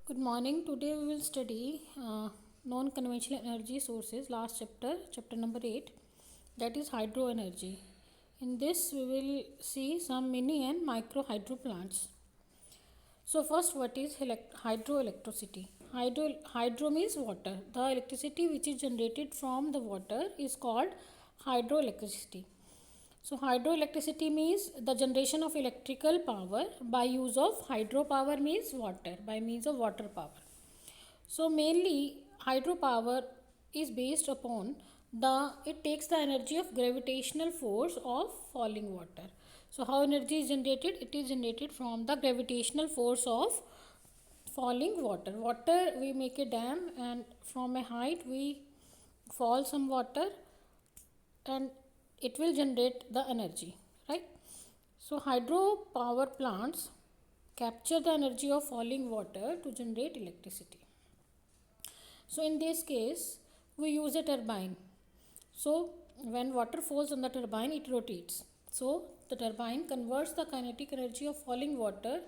Good morning. Today we will study non-conventional energy sources. Last chapter, chapter number 8, that is hydro energy. In this, we will see some mini and micro hydro plants. So first, what is hydroelectricity? Hydro means water. The electricity which is generated from the water is called hydroelectricity. So hydroelectricity means the generation of electrical power by use of hydropower means water, by means of water power. So mainly hydropower is based upon it takes the energy of gravitational force of falling water. So how energy is generated? It is generated from the gravitational force of falling water. Water, we make a dam, and from a height we fall some water and it will generate the energy, right? So hydropower plants capture the energy of falling water to generate electricity. So in this case, we use a turbine. So when water falls on the turbine, it rotates. So the turbine converts the kinetic energy of falling water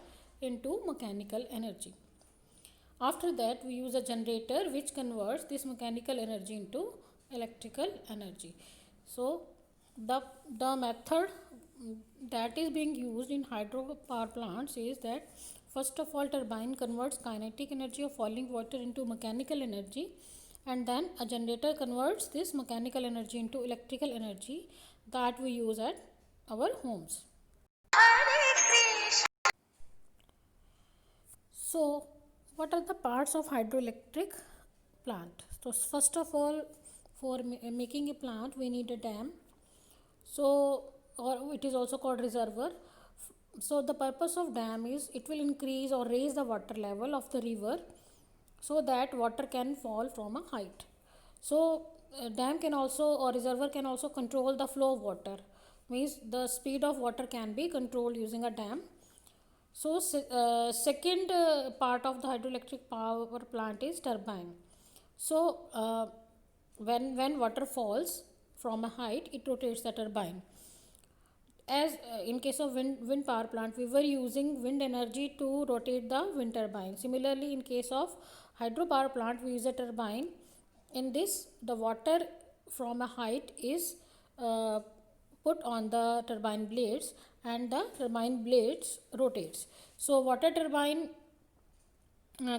into mechanical energy. After that, we use a generator which converts this mechanical energy into electrical energy. So the method that is being used in hydropower plants is that first of all, turbine converts kinetic energy of falling water into mechanical energy, and then a generator converts this mechanical energy into electrical energy that we use at our homes. So what are the parts of hydroelectric plant? So first of all, for making a plant we need a dam, so or it is also called reservoir. So the purpose of dam is it will increase or raise the water level of the river so that water can fall from a height. So dam can also, or reservoir can also control the flow of water, means the speed of water can be controlled using a dam. So second part of the hydroelectric power plant is turbine. So when water falls from a height, it rotates the turbine. As in case of wind power plant, we were using wind energy to rotate the wind turbine. Similarly, in case of hydropower plant, we use a turbine. In this, the water from a height is put on the turbine blades, and the turbine blades rotates. So water turbine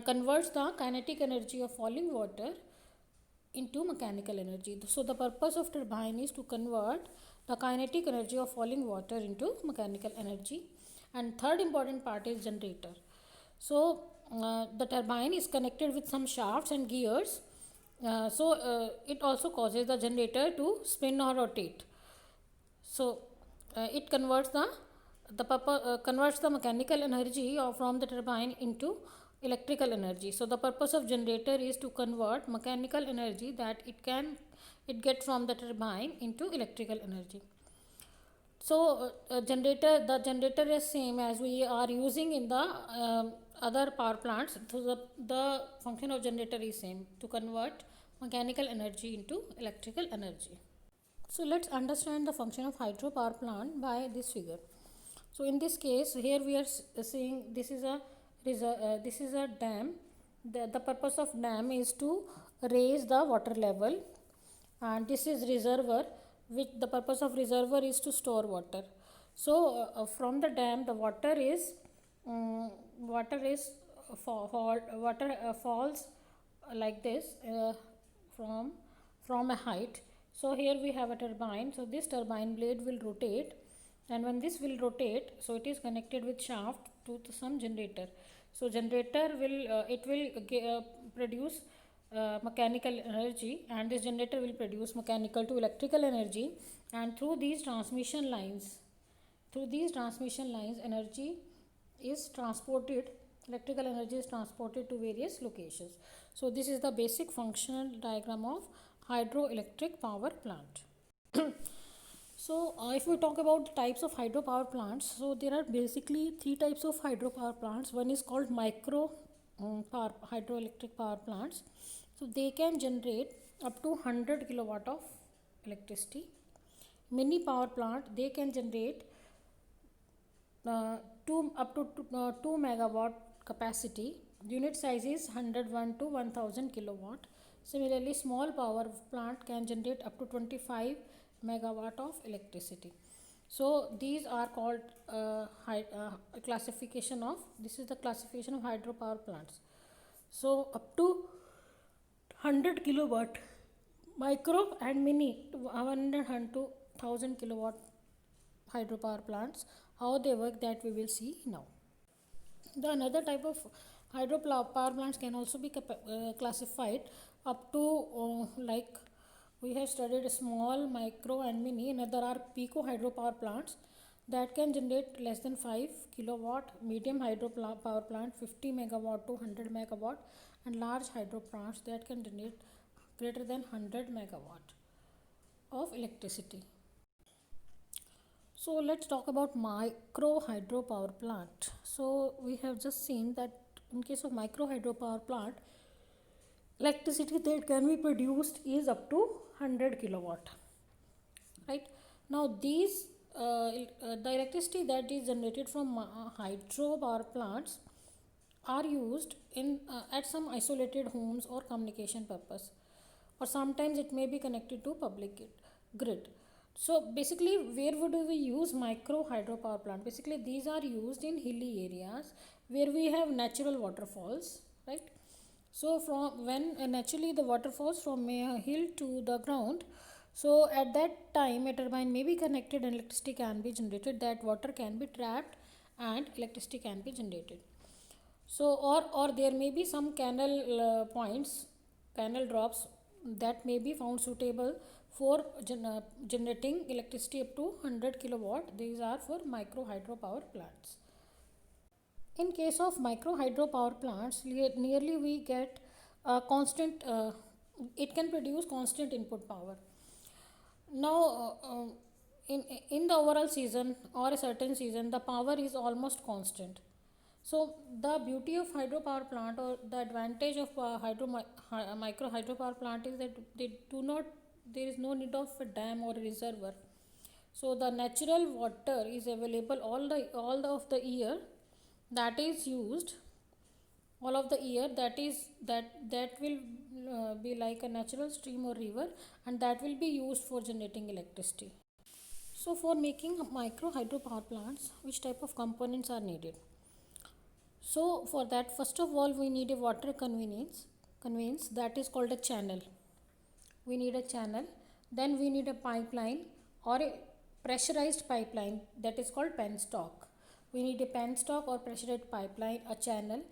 converts the kinetic energy of falling water into mechanical energy. So the purpose of turbine is to convert the kinetic energy of falling water into mechanical energy. And third important part is generator. So the turbine is connected with some shafts and gears. It also causes the generator to spin or rotate. So it converts converts the mechanical energy from the turbine into electrical energy. So the purpose of generator is to convert mechanical energy that it get from the turbine into electrical energy. So the generator is same as we are using in the other power plants. So the function of generator is same, to convert mechanical energy into electrical energy. So let's understand the function of hydropower plant by this figure. So in this case, here we are seeing this is a dam. The purpose of dam is to raise the water level, and this is reservoir, which the purpose of reservoir is to store water. So from the dam, the water is falls like this from a height. So here we have a turbine. So this turbine blade will rotate, and when this will rotate, so it is connected with shaft to some generator. So generator will produce mechanical energy, and this generator will produce mechanical to electrical energy. And through these transmission lines energy is transported, electrical energy is transported to various locations. So this is the basic functional diagram of hydroelectric power plant. So if we talk about the types of hydropower plants, so there are basically three types of hydropower plants. One is called micro hydroelectric power plants. So they can generate up to 100 kilowatt of electricity. Mini power plant, they can generate up to 2 megawatt capacity Unit size is 101 to 1000 kilowatt. Similarly, small power plant can generate up to 25 megawatt of electricity. So these are called classification of, this is the classification of hydropower plants. So up to 100 kilowatt, micro and mini 100 to 1000 kilowatt hydropower plants. How they work, that we will see now. The another type of hydropower plants can also be classified up to like we have studied small, micro and mini. Another are pico hydropower plants that can generate less than 5 kilowatt, medium hydropower plant 50 megawatt to 100 megawatt, and large hydro plants that can generate greater than 100 megawatt of electricity. So let's talk about micro hydropower plant. So we have just seen that in case of micro hydropower plant, electricity that can be produced is up to 100 kilowatt. Right now, the electricity that is generated from hydropower plants are used in at some isolated homes or communication purpose, or sometimes it may be connected to public grid. So basically, where would we use micro hydropower plant? Basically, these are used in hilly areas where we have natural waterfalls, right? So from when naturally the water falls from a hill to the ground, so at that time a turbine may be connected and electricity can be generated. That water can be trapped and electricity can be generated. So or there may be some canal points, canal drops that may be found suitable for generating electricity up to 100 kilowatt. These are for micro hydropower plants. In case of micro hydropower plants, nearly we get a constant, it can produce constant input power. Now, in the overall season or a certain season, the power is almost constant. So, the beauty of hydropower plant, or the advantage of micro hydropower plant, is that they do not, there is no need of a dam or a reservoir. So the natural water is available of the year, that is used all of the year, that will be like a natural stream or river, and that will be used for generating electricity. So for making micro hydropower plants, which type of components are needed? So for that, first of all, we need a water conveyance, that is called a channel. We need a channel. Then we need a pipeline or a pressurized pipeline, that is called penstock. We need a penstock or pressurized pipeline, a channel.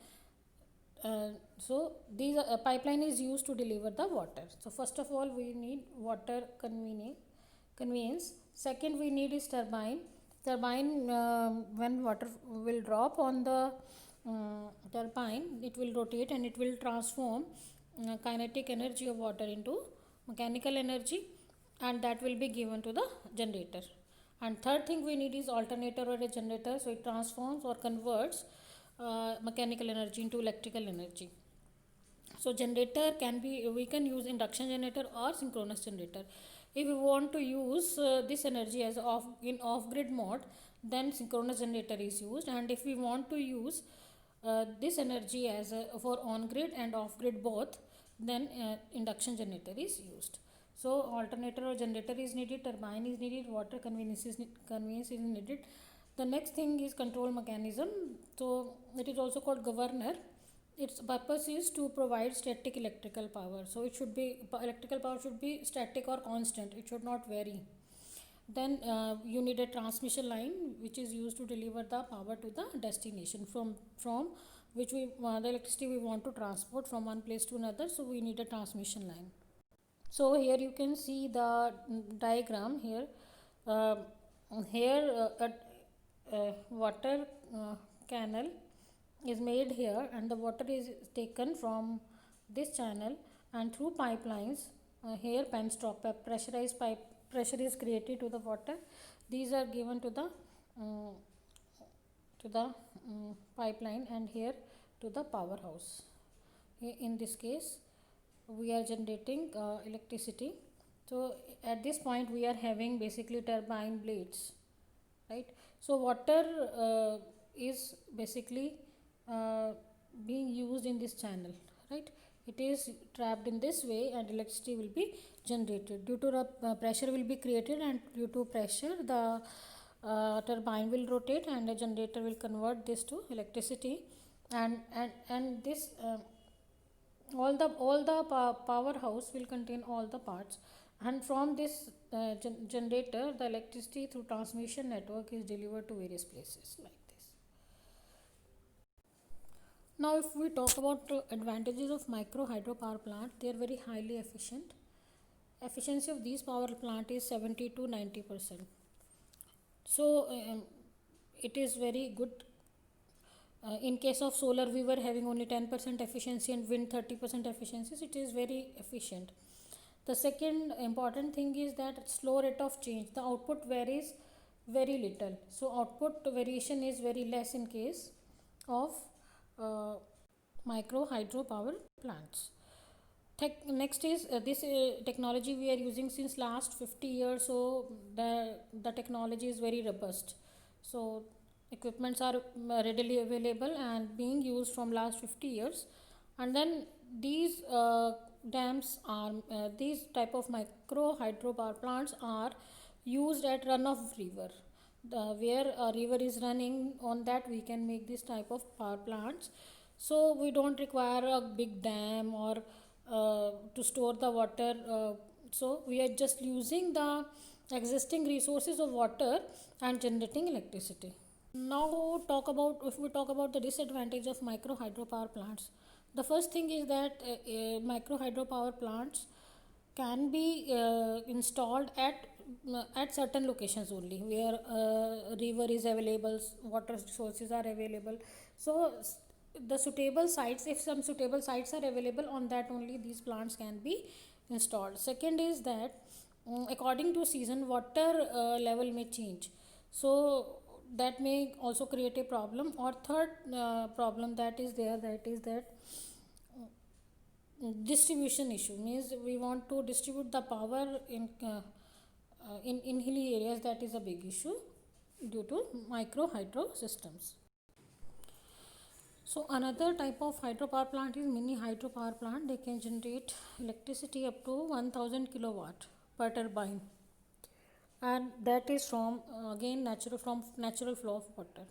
So these pipeline is used to deliver the water. So first of all, we need water conveyance. Second, we need is turbine. When water will drop on the turbine, it will rotate and it will transform kinetic energy of water into mechanical energy, and that will be given to the generator. And third thing we need is alternator or a generator, so it transforms or converts mechanical energy into electrical energy. So generator we can use induction generator or synchronous generator. If we want to use this energy as in off grid mode, then synchronous generator is used, and if we want to use this energy as for on grid and off grid both, then induction generator is used. So alternator or generator is needed, turbine is needed, water conveyance is needed. The next thing is control mechanism. So it is also called governor. Its purpose is to provide static electrical power. So it should be, electrical power should be static or constant, it should not vary. Then you need a transmission line which is used to deliver the power to the destination from which the electricity we want to transport from one place to another. So we need a transmission line. So here you can see the diagram here. Water canal is made here, and the water is taken from this channel and through pipelines. Here penstock, pressurized pressure is created to the water. These are given to the pipeline, and here to the powerhouse. In this case, we are generating electricity. So at this point we are having basically turbine blades, right? So water is basically being used in this channel, right? It is trapped in this way and electricity will be generated. Due to the pressure will be created, and due to pressure the turbine will rotate and the generator will convert this to electricity. And this all the powerhouse will contain all the parts, and from this generator the electricity through transmission network is delivered to various places like this. Now if we talk about advantages of micro hydro power plant, they are very highly efficient. Efficiency of these power plant is 70 to 90%. So it is very good. In case of solar, we were having only 10% efficiency, and wind 30% efficiencies. It is very efficient. The second important thing is that slow rate of change. The output varies very little. So output variation is very less in case of uh, micro hydro power plants. Next is this technology we are using since last 50 years, so the technology is very robust. So equipments are readily available and being used from last 50 years. And then these dams are these type of micro hydro power plants are used at run of river. Where a river is running, on that we can make this type of power plants. So we don't require a big dam or to store the water. So we are just using the existing resources of water and generating electricity. Now talk about, if we talk about the disadvantage of micro hydro power plants, the first thing is that micro hydro power plants can be installed at certain locations only, where river is available, water sources are available. So the suitable sites, if some suitable sites are available, on that only these plants can be installed. Second is that according to season, water level may change, so that may also create a problem. Or third problem that is there, that is that distribution issue, means we want to distribute the power in hilly areas. That is a big issue due to micro hydro systems. So another type of hydropower plant is mini hydropower plant. They can generate electricity up to 1000 kilowatt per turbine, and that is from again natural flow of water.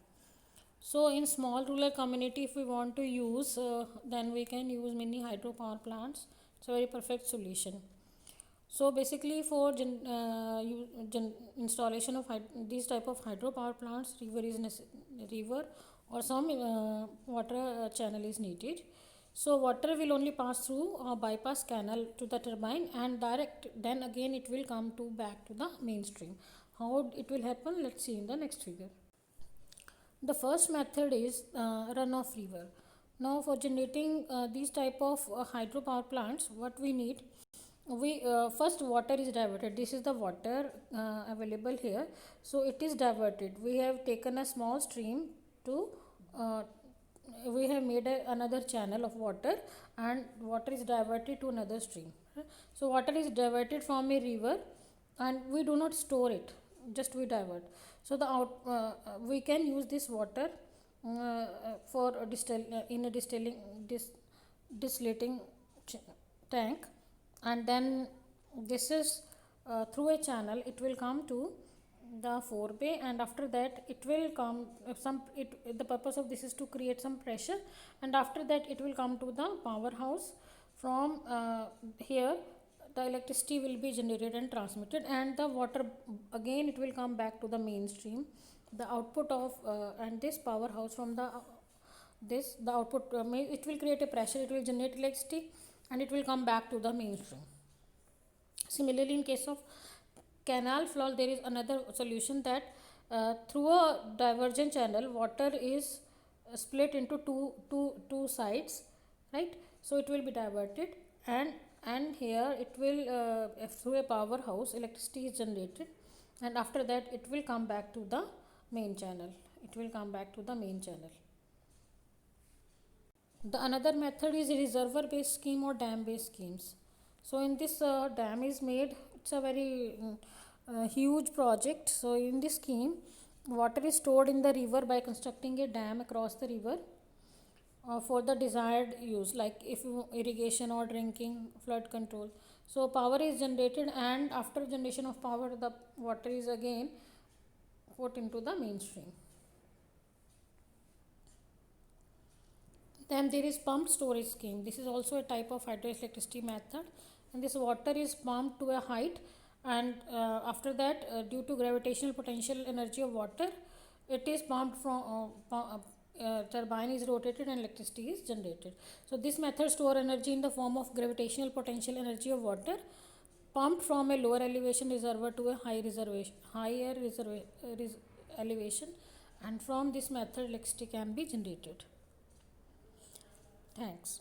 So in small rural community, if we want to use, then we can use mini hydropower plants. It's a very perfect solution. So basically, for installation of these type of hydropower plants, river or some water channel is needed. So water will only pass through a bypass canal to the turbine, and direct then again it will come to back to the mainstream. How it will happen? Let's see in the next figure. The first method is runoff river. Now for generating these type of hydropower plants, what we need, we first water is diverted. This is the water available here, so it is diverted. We have taken a small stream to uh, we have made another channel of water, and water is diverted to another stream. So water is diverted from a river, and we do not store it, just we divert. So the we can use this water for in a distillating tank, and then this is through a channel it will come to the forebay, and after that it will come the purpose of this is to create some pressure, and after that it will come to the powerhouse. From here the electricity will be generated and transmitted, and the water again it will come back to the mainstream. The output of and this powerhouse from the output it will create a pressure, it will generate electricity, and it will come back to the mainstream. Similarly, in case of canal flood, there is another solution, that through a divergent channel, water is split into two sides, right? So it will be diverted, and here it will through a powerhouse electricity is generated, and after that it will come back to the main channel. It will come back to the main channel. The another method is reservoir based scheme or dam based schemes. So in this dam is made, it's a very huge project. So in this scheme, water is stored in the river by constructing a dam across the river, for the desired use, like if irrigation or drinking, flood control. So power is generated, and after generation of power, the water is again put into the mainstream. Then there is pumped storage scheme. This is also a type of hydroelectricity method, and this water is pumped to a height, and after that, due to gravitational potential energy of water, it is pumped from turbine is rotated and electricity is generated. So this method store energy in the form of gravitational potential energy of water pumped from a lower elevation reservoir to a higher elevation, and from this method electricity can be generated. Thanks.